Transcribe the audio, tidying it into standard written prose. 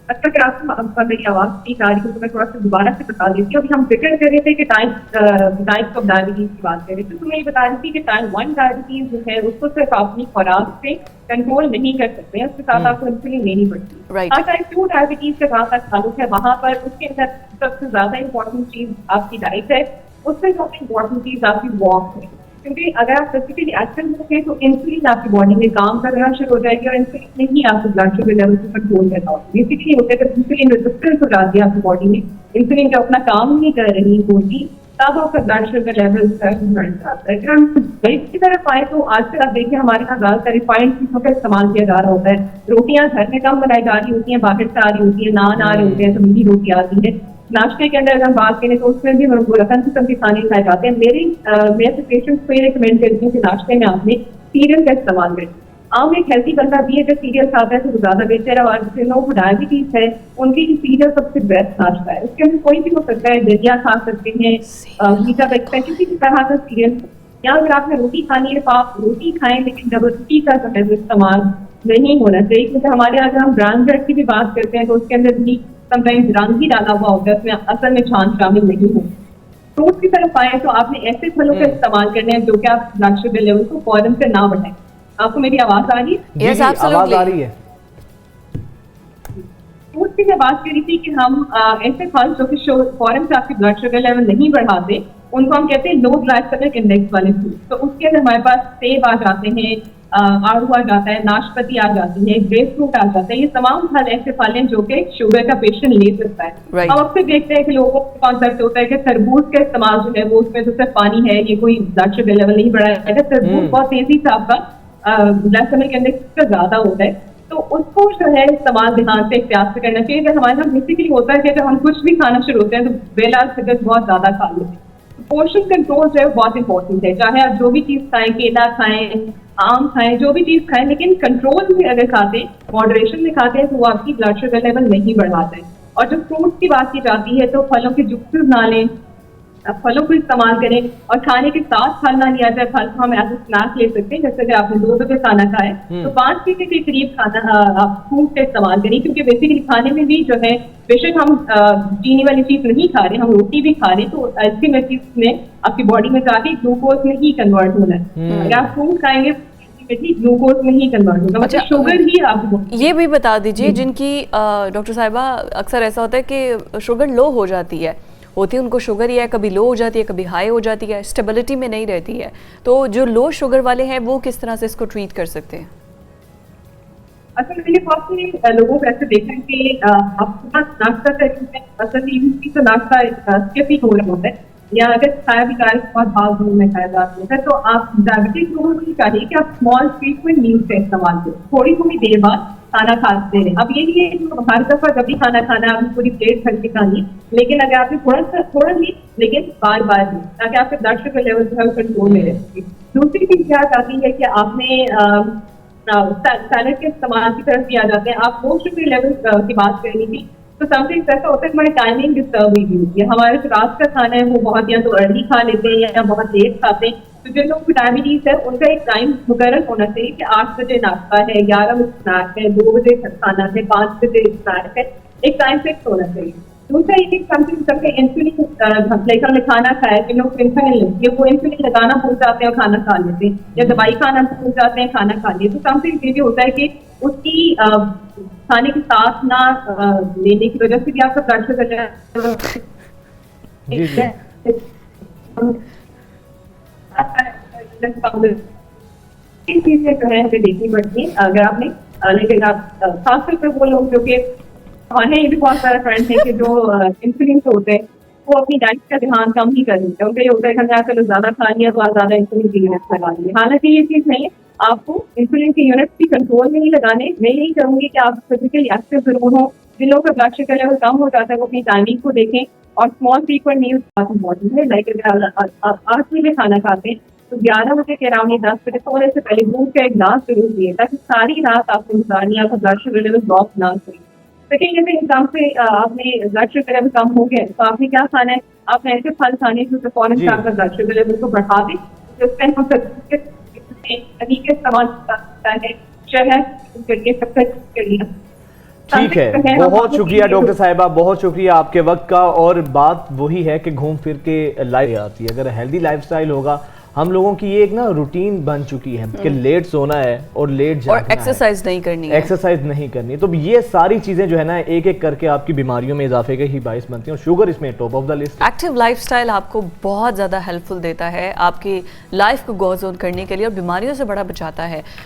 अच्छा कि आपको मेरी आवाज ठीक आ रही है, तो मैं थोड़ा सा दोबारा से बता देती हूँ। अभी हम जिक्र कर रहे थे कि टाइप्स ऑफ डायबिटीज की बात कर रहे थे, तो मैं ये बता रही थी कि टाइप 1 डायबिटीज जो है उसको सिर्फ अपनी खुराक से कंट्रोल नहीं कर सकते हैं, उसके साथ आपको इंसुलिन लेनी पड़ती है। राइट। हाँ, टाइप 2 डायबिटीज का जहाँ तक ताल्लुक है, वहाँ पर उसके अंदर सबसे ज्यादा इंपॉर्टेंट चीज आपकी डाइट है, उससे सबसे इंपॉर्टेंट चीज आपकी वॉक है। क्योंकि अगर आप फिजिकली एक्टिव होंगे तो इंसुलिन आपकी बॉडी में काम करना शुरू हो जाएगी और इंसुलिन में ही आपको ब्लड शुगर लेवल को कंट्रोल करना होगा। बेसिकली होता है कि इंसुलिन रेजिस्टेंस हो जाती है आपकी बॉडी में, इंसुलिन जब अपना काम नहीं कर रही होती तब आपका ब्लड शुगर लेवल बढ़ जाता है। अगर हम वेज की तरफ आए तो आजकल आप देखिए हमारे यहाँ ज्यादातर रिफाइंड चीजों का इस्तेमाल किया जा रहा होता है। रोटियां घर में कम बनाई जा रही होती हैं, बाहर से आ रही होती है, नान आ रहे होते हैं, तो मीठी रोटी आती है। नाश्ते के अंदर अगर हम बात करें तो उसमें भी हम रकम किस्म के खाने खाए जाते हैं। मैं अपने पेशेंट्स को ये रिकमेंड करती हूँ कि नाश्ते में आपने सीरियल का इस्तेमाल करें। आम एक हेल्थी बंदा भी अगर सीरियल खाता है तो ज्यादा बेहतर है, और जिन लोगों को डायबिटीज है उनके लिए सीरियल सबसे बेस्ट नाश्ता है। उसके अंदर कोई भी हो सकता है, दलिया खा सकते हैं, मीठा बैठता है, किसी भी तरह का सीरियल। या अगर आपने रोटी खानी है तो आप रोटी खाएं, लेकिन जब रोटी का जो है इस्तेमाल नहीं होना चाहिए, क्योंकि हमारे यहाँ अगर हम ब्राउन ब्रेड की भी बात करते हैं तो उसके अंदर भी समटाइम्स रंग ही डाला हुआ होता है, उसमें असल में छान शामिल नहीं हो। फ्रूट की तरफ आए तो आपने ऐसे फलों का इस्तेमाल करने हैं जो कि आप ब्लड शुगर लेवल को फौरन से ना बढ़ाएं। आपको मेरी आवाज आ रही है? Yes, आवाज आ रही है। फ्रूट की मैं बात कर रही थी कि हम ऐसे फल जो कि फौरन से आपके ब्लड शुगर लेवल नहीं बढ़ाते, उनको हम कहते हैं लो ग्लाइसेमिक इंडेक्स वाले फ्रूट। तो उसके अंदर हमारे पास सेब आ जाते हैं, आड़ू आ जाता है, नाशपाती आ जाती है, ग्रेप फ्रूट आ जाता है। ये तमाम फल ऐसे फल हैं जो कि शुगर का पेशेंट ले सकता है। Right. हम अक्सर देखते हैं कि लोगों को कॉन्सेप्ट होता है कि तरबूज का इस्तेमाल जो है वो उसमें तो सिर्फ पानी है, ये कोई ब्लड शुगर लेवल नहीं बढ़ाएगा। तरबूज बहुत तेजी से आपका ग्लाइसेमिक इंडेक्स ज्यादा होता है, तो उसको जो है इस्तेमाल ध्यान से एहतियात से करना चाहिए। अगर हमारे यहाँ बेसिकली होता है कि अगर हम कुछ भी खाना शुरू होते हैं तो बेलाल शुगर बहुत ज्यादा खा लेते हैं। पोर्शन कंट्रोल जो है बहुत इंपॉर्टेंट है। चाहे आप जो भी चीज खाएं, केला खाएं, आम खाएं, जो भी चीज खाएं, लेकिन कंट्रोल में अगर खाते हैं, मॉडरेशन में खाते हैं, तो वो आपकी ब्लड शुगर लेवल नहीं बढ़ाते हैं। और जब फ्रूट की बात की जाती है तो फलों के जूसेस ना लें, फलों को इस्तेमाल करें, और खाने के साथ फल ना लिया जाए। फल को हम एज स्नैक ले सकते हैं, जैसे अगर आपने 2 बजे खाना खाए तो 5 बजे के करीब खाना आप फ्रूट का इस्तेमाल करें, क्योंकि बेसिकली खाने में भी जो है बेशक हम चीनी वाली चीज नहीं खा रहे, हम रोटी भी खा रहे, तो ऐसी चीज में आपकी बॉडी में जाके ग्लूकोज में ही कन्वर्ट होना है। अगर आप फ्रूट खाएंगे ग्लूकोज में ही कन्वर्ट होगा, मतलब शुगर ही आपको। ये भी बता दीजिए जिनकी डॉक्टर साहिबा अक्सर ऐसा होता है कि शुगर लो हो जाती है, होती है उनको शुगर ही है, कभी लो हो जाती है, कभी हाई हो जाती है, स्टेबिलिटी में नहीं रहती है, तो जो लो शुगर वाले हैं वो किस तरह से इसको ट्रीट कर सकते हैं? अच्छा, मैंने बहुत से लोगों को ऐसे देखा है कि आप नाश्ता करते हैं, असल में तो नाश्ता स्किप ही हो रहा होता है, या अगर खाया भी जा रहा है बहुत भाग दौड़ में खाया जाता है, तो आप डायबिटिक लोगों को चाहिए कि आप स्मॉल फ्रीक्वेंट मील्स का इस्तेमाल करें, थोड़ी थोड़ी देर बाद खाना खाते हैं। अब ये नहीं है कि हर दफा जब भी खाना खाना आपने पूरी प्लेट भर के खानी, लेकिन अगर आपने थोड़ा ली, लेकिन बार बार ली, ताकि आपके ब्लड शुगर लेवल जो है कंट्रोल में रहे। दूसरी चीज क्या आती है कि आपने सैलड के इस्तेमाल की तरफ भी आ जाते हैं। आप लो शुगर लेवल की बात करनी थी, तो समथिंग ऐसा होता है कि हमारी टाइमिंग डिस्टर्ब हुई होती है। हमारे जो रात का खाना है वो बहुत या तो अर्ली खा लेते हैं या बहुत लेट खाते हैं। तो जिन लोगों को डायबिटीज है उनका एक टाइम मुकर्रर होना चाहिए कि 8 बजे नाश्ता है, 11 बजे स्नैक है, 2 बजे खाना है, 5 बजे स्नैक है, एक टाइम फिक्स होना चाहिए। दूसरा ये समथिंग सबके इंसुलिन लाइक हमने खाना खाया, जिन लोग इंसुलिन लेते हैं वो इंसुलिन लगाना भूल जाते हैं और खाना खा लेते हैं, या दवाई खाना भूल जाते हैं, खाना खा लिए। तो समथिंग ये भी होता है कि उसकी खाने के साथ ना लेने की वजह से भी आपका ब्लड शुगर चीजें जो है हमें देखनी पड़ती है। अगर आपने लेकिन आप खासतौर पर वो लोग जो कि है, ये भी बहुत सारा ट्रेंड है कि जो इंसुलिन से होते हैं वो अपनी डाइट का ध्यान कम ही कर लेते हैं। उनका ये होता है कि हमने चलो ज्यादा खा लिया तो ज्यादा इंसुलिन की यूनिट्स लगा ली। हालांकि ये चीज नहीं है, आपको इंसुलिन की यूनिट्स भी कंट्रोल में ही लगाने। मैं यही कहूंगी कि आप फिजिकली एक्टिव जरूर हो। जिन लोगों का ब्लड शुगर लेवल कम हो जाता है वो अपनी टाइमिंग को देखें, और स्मॉल फ्रीक्वेंट मील्स बहुत इंपॉर्टेंट है। लाइक अगर 8 बजे खाना खाते हैं तो 11 बजे के अराउंड या 10 बजे सोने से पहले दूध का एक गिलास जरूर दिए, ताकि सारी रात आपको गुजारनी, आपका ब्लड शुगर लेवल ड्रॉप ना करे। सेकेंड, जैसे एग्जाम से आपने ब्लड शुगर लेवल कम हो गया तो आपने क्या खाना है, आपने ऐसे फल खाने जो फौरन से आपका ब्लड शुगर लेवल को बढ़ा दे। तरीके इस्तेमाल करता है, शहद करके सब कर लिया। ठीक है, बहुत शुक्रिया डॉक्टर साहिबा, बहुत शुक्रिया आपके वक्त का। और बात वही है कि घूम फिर के लाइफ आती है। अगर हेल्दी लाइफस्टाइल होगा, हम लोगों की ये एक ना रूटीन बन चुकी है कि लेट सोना है और लेट जागना और एक्सरसाइज नहीं करनी है, एक्सरसाइज नहीं करनी, तो ये सारी चीजें जो है ना एक एक करके आपकी बीमारियों में इजाफे के ही बाइस बनती हैं, और शुगर इसमें top of the list. Active lifestyle आपको बहुत ज़्यादा हेल्पफुल देता है आपकी लाइफ को गोज ऑन करने के लिए और बीमारियों से बड़ा बचाता है।